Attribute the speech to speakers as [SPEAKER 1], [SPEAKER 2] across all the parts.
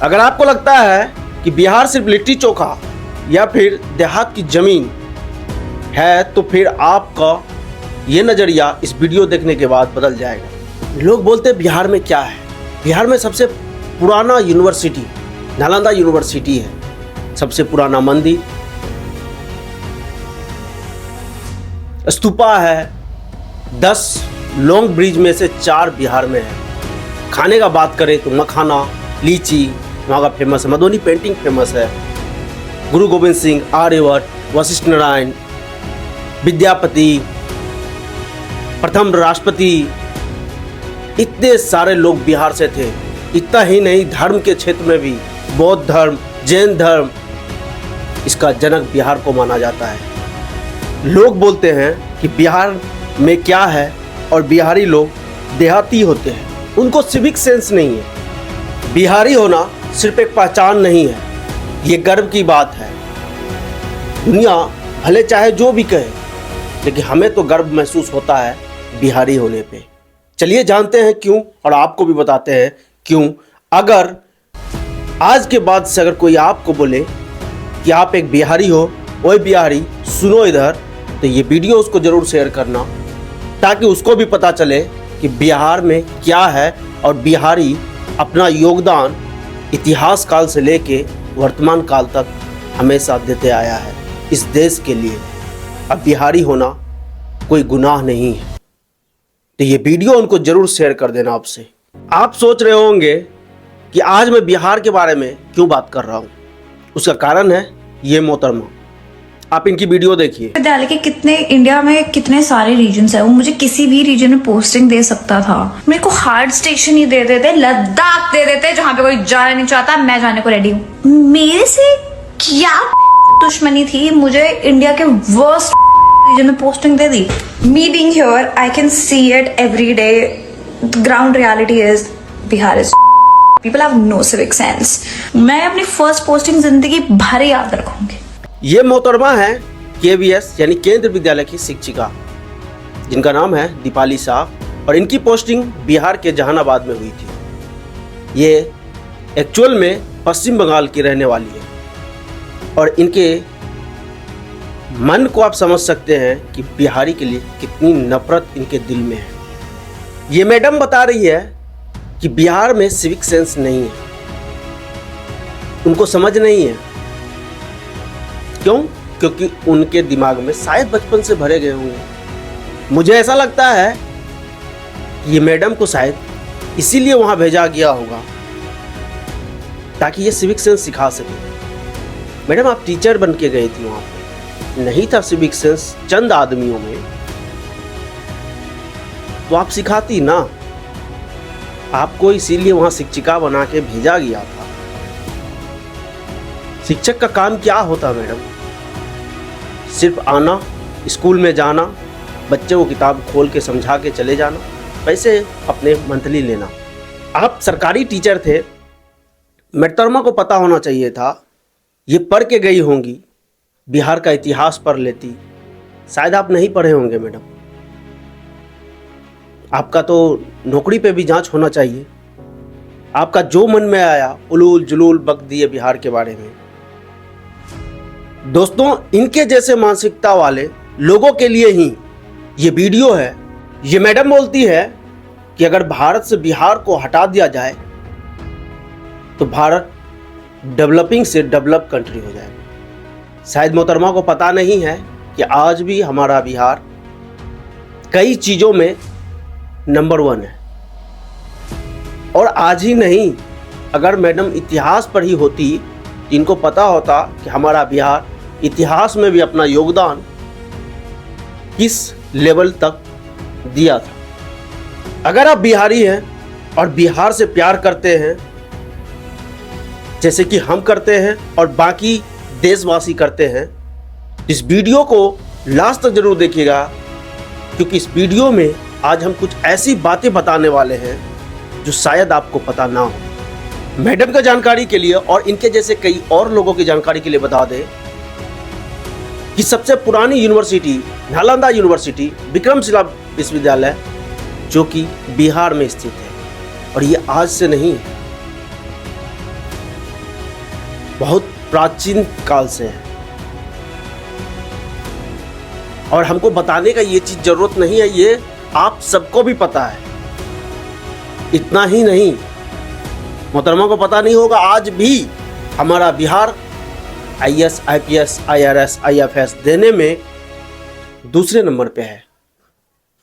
[SPEAKER 1] अगर आपको लगता है कि बिहार सिर्फ लिट्टी चोखा या फिर देहात की जमीन है तो फिर आपका ये नज़रिया इस वीडियो देखने के बाद बदल जाएगा। लोग बोलते हैं बिहार में क्या है। बिहार में सबसे पुराना यूनिवर्सिटी नालंदा यूनिवर्सिटी है, सबसे पुराना मंदिर, स्तूपा है, 10 लॉन्ग ब्रिज में से 4 बिहार में है। खाने का बात करें तो मखाना, लीची वहाँ का फेमस है, मधुबनी पेंटिंग फेमस है, गुरु गोविंद सिंह, आर्यभट्ट, वशिष्ठ नारायण, विद्यापति, प्रथम राष्ट्रपति, इतने सारे लोग बिहार से थे। इतना ही नहीं, धर्म के क्षेत्र में भी बौद्ध धर्म, जैन धर्म, इसका जनक बिहार को माना जाता है। लोग बोलते हैं कि बिहार में क्या है और बिहारी लोग देहाती होते हैं, उनको सिविक सेंस नहीं है। बिहारी होना सिर्फ एक पहचान नहीं है, ये गर्व की बात है। दुनिया भले चाहे जो भी कहे, लेकिन हमें तो गर्व महसूस होता है बिहारी होने पे। चलिए जानते हैं क्यों, और आपको भी बताते हैं क्यों। अगर आज के बाद से अगर कोई आपको बोले कि आप एक बिहारी हो, ओए बिहारी सुनो इधर, तो ये वीडियो उसको ज़रूर शेयर करना, ताकि उसको भी पता चले कि बिहार में क्या है और बिहारी अपना योगदान इतिहास काल से लेके वर्तमान काल तक हमेशा देते आया है इस देश के लिए। अब बिहारी होना कोई गुनाह नहीं है, तो ये वीडियो उनको जरूर शेयर कर देना। आपसे आप सोच रहे होंगे कि आज मैं बिहार के बारे में क्यों बात कर रहा हूँ, उसका कारण है ये मोहतरमा। आप इनकी वीडियो देखिए।
[SPEAKER 2] विद्यालय के कितने इंडिया में कितने सारे रीजन्स है, वो मुझे किसी भी रीजन में पोस्टिंग दे सकता था। मेरे को हार्ड स्टेशन ही दे देते, लद्दाख दे देते, जहाँ पे कोई जाना नहीं चाहता, मैं जाने को रेडी हूँ। मेरे से क्या दुश्मनी थी, मुझे इंडिया के वर्स्ट रीजन में पोस्टिंग दे दी। Me being here I can see it every day. Ground reality is Bihar is people have no civic sense. मैं अपनी फर्स्ट पोस्टिंग जिंदगी भर याद रखूंगी।
[SPEAKER 1] ये मोहतरमा है KVS यानी केंद्र विद्यालय की शिक्षिका, जिनका नाम है दीपाली शाह, और इनकी पोस्टिंग बिहार के जहानाबाद में हुई थी। ये एक्चुअल में पश्चिम बंगाल की रहने वाली है, और इनके मन को आप समझ सकते हैं कि बिहारी के लिए कितनी नफरत इनके दिल में है। ये मैडम बता रही है कि बिहार में सिविक सेंस नहीं है, उनको समझ नहीं है। क्यों? क्योंकि उनके दिमाग में शायद बचपन से भरे गए होंगे। मुझे ऐसा लगता है कि ये मैडम को शायद इसीलिए वहां भेजा गया होगा, ताकि ये सिविक सेंस सिखा सके। मैडम आप टीचर बन के गई थी, वहां पे नहीं था सिविक सेंस चंद आदमियों में, तो आप सिखाती ना। आपको इसीलिए वहां शिक्षिका बना के भेजा गया था। शिक्षक का काम क्या होता मैडम? सिर्फ आना, स्कूल में जाना, बच्चे को किताब खोल के समझा के चले जाना, पैसे अपने मंथली लेना। आप सरकारी टीचर थे, मोहतरमा को पता होना चाहिए था। ये पढ़ के गई होंगी, बिहार का इतिहास पढ़ लेती। शायद आप नहीं पढ़े होंगे मैडम। आपका तो नौकरी पे भी जांच होना चाहिए। आपका जो मन में आया उलूल जुलूल बक दिए बिहार के बारे में। दोस्तों, इनके जैसे मानसिकता वाले लोगों के लिए ही ये वीडियो है। ये मैडम बोलती है कि अगर भारत से बिहार को हटा दिया जाए तो भारत डेवलपिंग से डेवलप कंट्री हो जाएगा। शायद मोहतरमा को पता नहीं है कि आज भी हमारा बिहार कई चीज़ों में नंबर 1 है। और आज ही नहीं, अगर मैडम इतिहास पढ़ी होती, इनको पता होता कि हमारा बिहार इतिहास में भी अपना योगदान किस लेवल तक दिया था। अगर आप बिहारी हैं और बिहार से प्यार करते हैं, जैसे कि हम करते हैं और बाकी देशवासी करते हैं, इस वीडियो को लास्ट तक जरूर देखिएगा, क्योंकि इस वीडियो में आज हम कुछ ऐसी बातें बताने वाले हैं जो शायद आपको पता ना हो। मैडम का जानकारी के लिए और इनके जैसे कई और लोगों की जानकारी के लिए बता दें कि सबसे पुरानी यूनिवर्सिटी नालंदा यूनिवर्सिटी विक्रमशिला विश्वविद्यालय, जो कि बिहार में स्थित है, और ये आज से नहीं है, बहुत प्राचीन काल से है। और हमको बताने का ये चीज जरूरत नहीं है, ये आप सबको भी पता है। इतना ही नहीं, मोहतरमा को पता नहीं होगा, आज भी हमारा Bihar IAS, IPS, IRS, IFS देने में दूसरे नंबर पे है।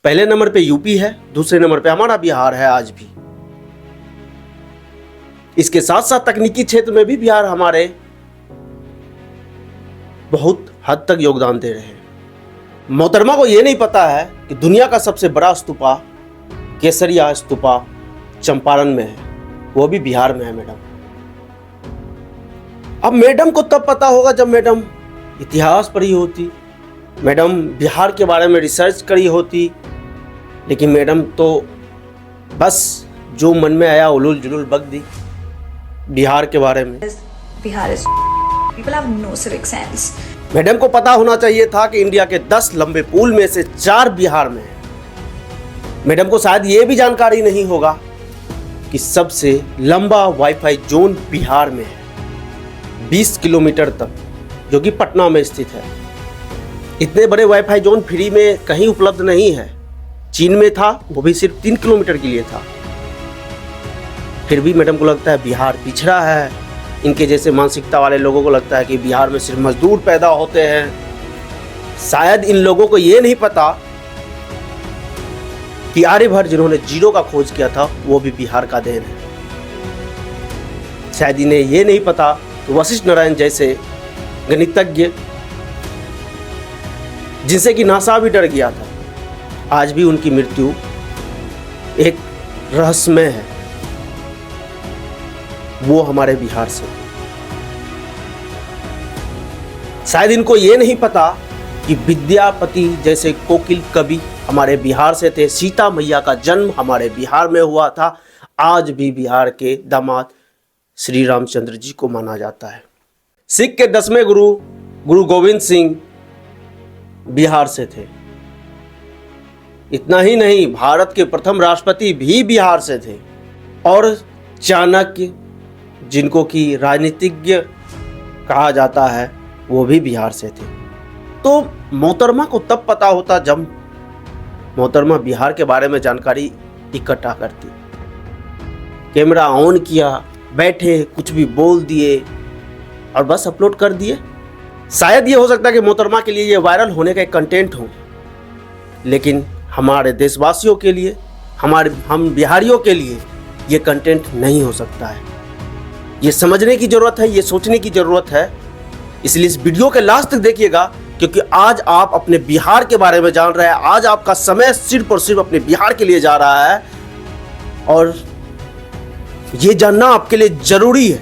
[SPEAKER 1] पहले नंबर पे यूपी है, दूसरे नंबर पे हमारा बिहार है आज भी। इसके साथ साथ तकनीकी क्षेत्र में भी बिहार हमारे बहुत हद तक योगदान दे रहे हैं। मोहतरमा को यह नहीं पता है कि दुनिया का सबसे बड़ा स्तूपा केसरिया स्तूपा चंपारण में है, वो भी बिहार में है मैडम। अब मैडम को तब पता होगा जब मैडम इतिहास पढ़ी होती, मैडम बिहार के बारे में रिसर्च करी होती। लेकिन मैडम तो बस जो मन में आया उलूल जुलूल बक दी बिहार के बारे में।
[SPEAKER 2] Bihar is people have no civic sense.
[SPEAKER 1] Madam को पता होना चाहिए था कि इंडिया के 10 लंबे पुल में से 4 बिहार में है। मैडम को शायद ये भी जानकारी नहीं होगा कि सबसे लंबा वाईफाई जोन बिहार में है, 20 किलोमीटर तक, जो कि पटना में स्थित है। इतने बड़े वाईफाई जोन फ्री में कहीं उपलब्ध नहीं है। चीन में था, वो भी सिर्फ 3 किलोमीटर के लिए था। फिर भी मैडम को लगता है बिहार पिछड़ा है। इनके जैसे मानसिकता वाले लोगों को लगता है कि बिहार में सिर्फ मजदूर पैदा होते हैं। शायद इन लोगों को ये नहीं पता कि आर्यभट्ट जिन्होंने जीरो का खोज किया था वो भी बिहार का देन है। शायद इन्हें ये नहीं पता कि वशिष्ठ नारायण जैसे गणितज्ञ, जिनसे कि नासा भी डर गया था, आज भी उनकी मृत्यु एक रहस्यमय है। वो हमारे बिहार से। शायद इनको ये नहीं पता कि विद्यापति जैसे कोकिल कवि हमारे बिहार से थे। सीता मैया का जन्म हमारे बिहार में हुआ था। आज भी बिहार के दामाद श्री रामचंद्र जी को माना जाता है। सिख के 10वें गुरु गोविंद सिंह बिहार से थे। इतना ही नहीं, भारत के प्रथम राष्ट्रपति भी बिहार से थे। और चाणक्य, जिनको कि राजनीतिज्ञ कहा जाता है, वो भी बिहार से थे। तो मोहतरमा को तब पता होता जब मोहतरमा बिहार के बारे में जानकारी इकट्ठा करती। कैमरा ऑन किया, बैठे, कुछ भी बोल दिए और बस अपलोड कर दिए। शायद ये हो सकता है कि मोहतरमा के लिए ये वायरल होने का एक कंटेंट हो, लेकिन हमारे देशवासियों के लिए, हम बिहारियों के लिए ये कंटेंट नहीं हो सकता है। ये समझने की जरूरत है, ये सोचने की जरूरत है। इसलिए इस वीडियो के लास्ट तक देखिएगा, क्योंकि आज आप अपने बिहार के बारे में जान रहे हैं। आज आपका समय सिर्फ और सिर्फ अपने बिहार के लिए जा रहा है और ये जानना आपके लिए जरूरी है।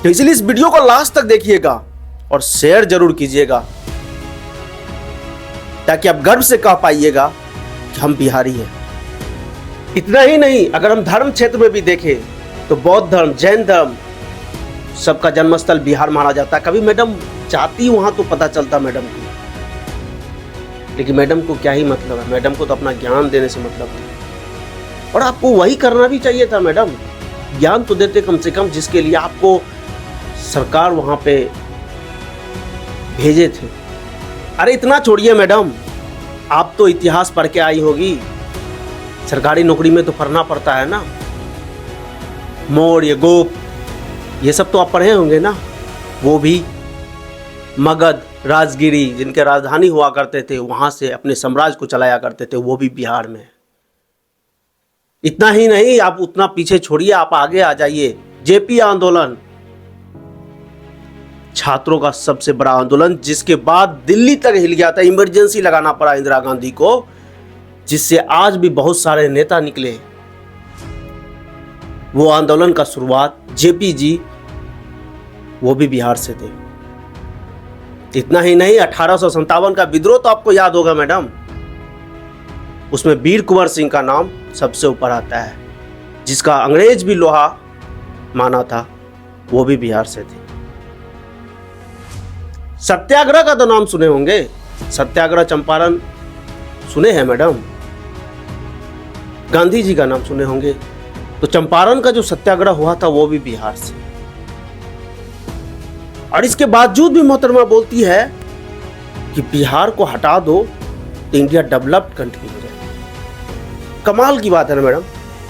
[SPEAKER 1] तो इसलिए इस वीडियो को लास्ट तक देखिएगा और शेयर जरूर कीजिएगा, ताकि आप गर्व से कह पाइएगा कि हम बिहारी हैं। इतना ही नहीं, अगर हम धर्म क्षेत्र में भी देखें तो बौद्ध धर्म, जैन धर्म, सबका जन्मस्थल बिहार माना जाता है। कभी मैडम जाती वहां तो पता चलता मैडम को, लेकिन मैडम को क्या ही मतलब है। मैडम को तो अपना ज्ञान देने से मतलब था, और आपको वही करना भी चाहिए था। मैडम ज्ञान तो देते कम से कम, जिसके लिए आपको सरकार वहां पे भेजे थे। अरे इतना छोड़िए मैडम, आप तो इतिहास पढ़ के आई होगी। सरकारी नौकरी में तो पढ़ना पड़ता है ना, मौर्य, गुप्त, ये सब तो आप पढ़े होंगे ना। वो भी मगध, राजगिरी, जिनके राजधानी हुआ करते थे, वहां से अपने साम्राज्य को चलाया करते थे, वो भी बिहार में। इतना ही नहीं, आप उतना पीछे छोड़िए, आप आगे आ जाइए। जेपी आंदोलन, छात्रों का सबसे बड़ा आंदोलन, जिसके बाद दिल्ली तक हिल गया था। इमरजेंसी लगाना पड़ा इंदिरा गांधी को, जिससे आज भी बहुत सारे नेता निकले। वो आंदोलन का शुरुआत जेपी जी, वो भी बिहार से थे। इतना ही नहीं, 1857 का विद्रोह तो आपको याद होगा मैडम। उसमें वीर कुंवर सिंह का नाम सबसे ऊपर आता है, जिसका अंग्रेज भी लोहा माना था, वो भी बिहार से थे। सत्याग्रह का तो नाम सुने होंगे, सत्याग्रह चंपारण सुने हैं मैडम। गांधी जी का नाम सुने होंगे। तो चंपारण का जो सत्याग्रह हुआ था वो भी बिहार से। और इसके बावजूद भी मोहतरमा बोलती है कि बिहार को हटा दो तो इंडिया डेवलप्ड कंट्री हो जाए। कमाल की बात है ना मैडम,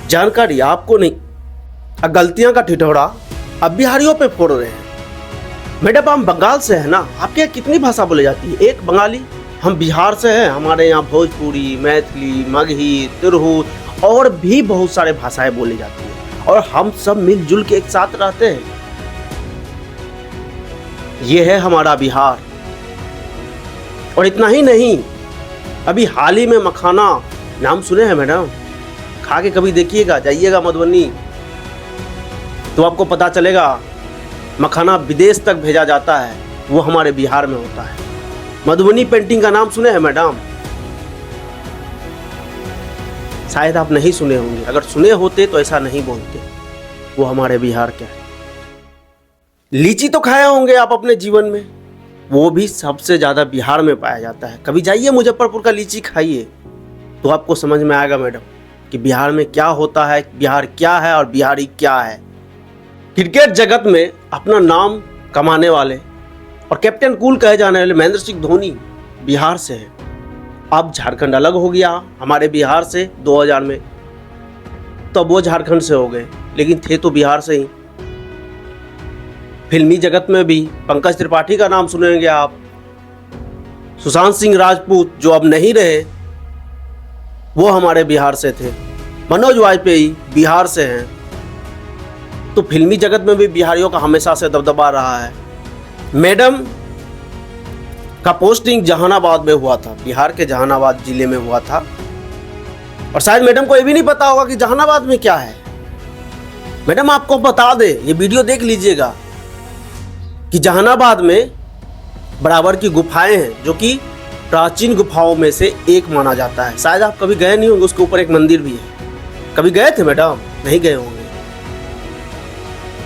[SPEAKER 1] जानकारी आपको नहीं, गलतियां का ठिठोरा अब बिहारियों पे फोड़ रहे हैं। मैडम हम बंगाल से है ना, आपके यहाँ कितनी भाषा बोली जाती है? एक बंगाली। हम बिहार से हैं, हमारे यहाँ भोजपुरी, मैथिली, मगही, तिरहुत और भी बहुत सारे भाषाएं बोली जाती है और हम सब मिलजुल के एक साथ रहते हैं। ये है हमारा बिहार। और इतना ही नहीं, अभी हाल ही में मखाना नाम सुने हैं मैडम? खा के कभी देखिएगा, जाइएगा मधुबनी तो आपको पता चलेगा मखाना विदेश तक भेजा जाता है, वो हमारे बिहार में होता है। मधुबनी पेंटिंग का नाम सुने हैं मैडम? शायद आप नहीं सुने होंगे, अगर सुने होते तो ऐसा नहीं बोलते। वो हमारे बिहार के हैं। लीची तो खाए होंगे आप अपने जीवन में, वो भी सबसे ज्यादा बिहार में पाया जाता है। कभी जाइए मुजफ्फरपुर का लीची खाइए तो आपको समझ में आएगा मैडम कि बिहार में क्या होता है, बिहार क्या है और बिहारी क्या है। क्रिकेट जगत में अपना नाम कमाने वाले और कैप्टन कूल कहे जाने वाले महेंद्र सिंह धोनी बिहार से हैं। अब झारखंड अलग हो गया हमारे बिहार से 2000 में, तब वो झारखंड से हो गए, लेकिन थे तो बिहार से ही। फिल्मी जगत में भी पंकज त्रिपाठी का नाम सुनेंगे आप, सुशांत सिंह राजपूत जो अब नहीं रहे वो हमारे बिहार से थे, मनोज वाजपेयी बिहार से हैं। तो फिल्मी जगत में भी बिहारियों का हमेशा से दबदबा रहा है। मैडम का पोस्टिंग जहानाबाद में हुआ था, बिहार के जहानाबाद जिले में हुआ था। और शायद मैडम को ये भी नहीं पता होगा कि जहानाबाद में क्या है। मैडम आपको बता दे, ये वीडियो देख लीजिएगा कि जहानाबाद में बराबर की गुफाएं हैं जो कि प्राचीन गुफाओं में से एक माना जाता है। शायद आप कभी गए नहीं होंगे, उसके ऊपर एक मंदिर भी है। कभी गए थे मैडम? नहीं गए होंगे।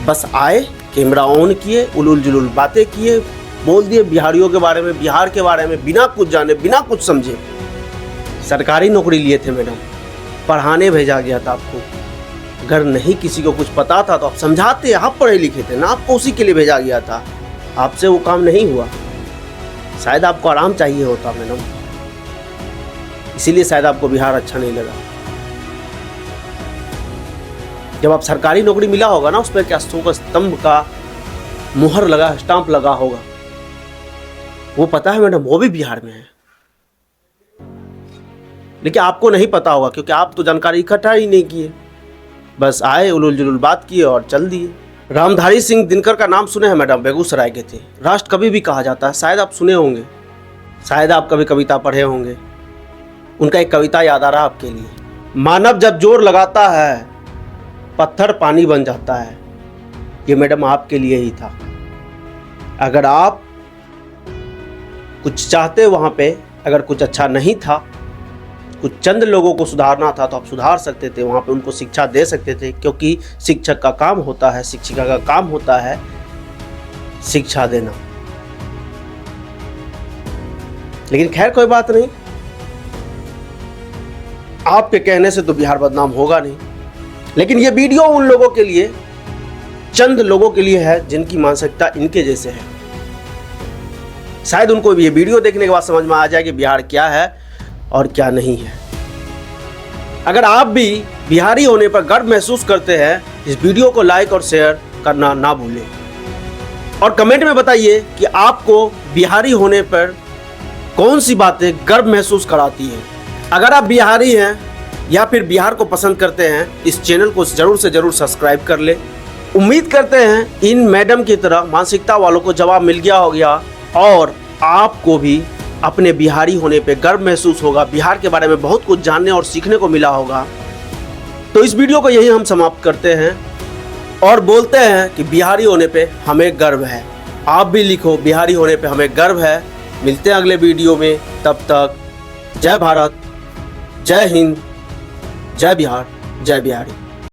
[SPEAKER 1] बस आए, कैमरा ऑन किए, उलूल जुलूल बातें किए, बोल दिए बिहारियों के बारे में, बिहार के बारे में, बिना कुछ जाने, बिना कुछ समझे। सरकारी नौकरी लिए थे मैडम, पढ़ाने भेजा गया था आपको। अगर नहीं किसी को कुछ पता था तो आप समझाते, आप पढ़े लिखे थे ना, आपको उसी के लिए भेजा गया था। आपसे वो काम नहीं हुआ। शायद आपको आराम चाहिए होता मैडम, इसीलिए शायद आपको बिहार अच्छा नहीं लगा। जब आप सरकारी नौकरी मिला होगा ना, उस पर क्या अशोक स्तंभ का मुहर लगा, स्टाम्प लगा होगा, वो पता है मैडम, वो भी बिहार में है। लेकिन आपको नहीं पता होगा क्योंकि आप तो जानकारी इकट्ठा ही नहीं किए। बस आए, उलूल जुलूल बात किए और चल दिए। रामधारी सिंह दिनकर का नाम सुने हैं मैडम? बेगूसराय के थे। राष्ट्र कवि भी कहा जाता है, शायद आप सुने होंगे, शायद आप कभी कविता पढ़े होंगे। उनका एक कविता याद आ रहा आपके लिए। मानव जब जोर लगाता है पत्थर पानी बन जाता है। ये मैडम आपके लिए ही था। अगर आप कुछ चाहते वहां पे, अगर कुछ अच्छा नहीं था, कुछ चंद लोगों को सुधारना था तो आप सुधार सकते थे, वहां पे उनको शिक्षा दे सकते थे, क्योंकि शिक्षक का काम होता है, शिक्षिका का काम होता है शिक्षा देना। लेकिन खैर कोई बात नहीं, आपके कहने से तो बिहार बदनाम होगा नहीं। लेकिन ये वीडियो उन लोगों के लिए, चंद लोगों के लिए है जिनकी मानसिकता इनके जैसे है। शायद उनको ये वीडियो देखने के बाद समझ में आ जाए कि बिहार क्या है और क्या नहीं है। अगर आप भी बिहारी होने पर गर्व महसूस करते हैं, इस वीडियो को लाइक और शेयर करना ना भूलें और कमेंट में बताइए कि आपको बिहारी होने पर कौन सी बातें गर्व महसूस कराती हैं। अगर आप बिहारी हैं या फिर बिहार को पसंद करते हैं, इस चैनल को जरूर से जरूर सब्सक्राइब कर ले। उम्मीद करते हैं इन मैडम की तरह मानसिकता वालों को जवाब मिल गया होगा और आपको भी अपने बिहारी होने पे गर्व महसूस होगा, बिहार के बारे में बहुत कुछ जानने और सीखने को मिला होगा। तो इस वीडियो को यही हम समाप्त करते हैं और बोलते हैं कि बिहारी होने पे हमें गर्व है। आप भी लिखो, बिहारी होने पे हमें गर्व है। मिलते हैं अगले वीडियो में, तब तक जय भारत, जय हिंद, जय बिहार, जय बिहारी।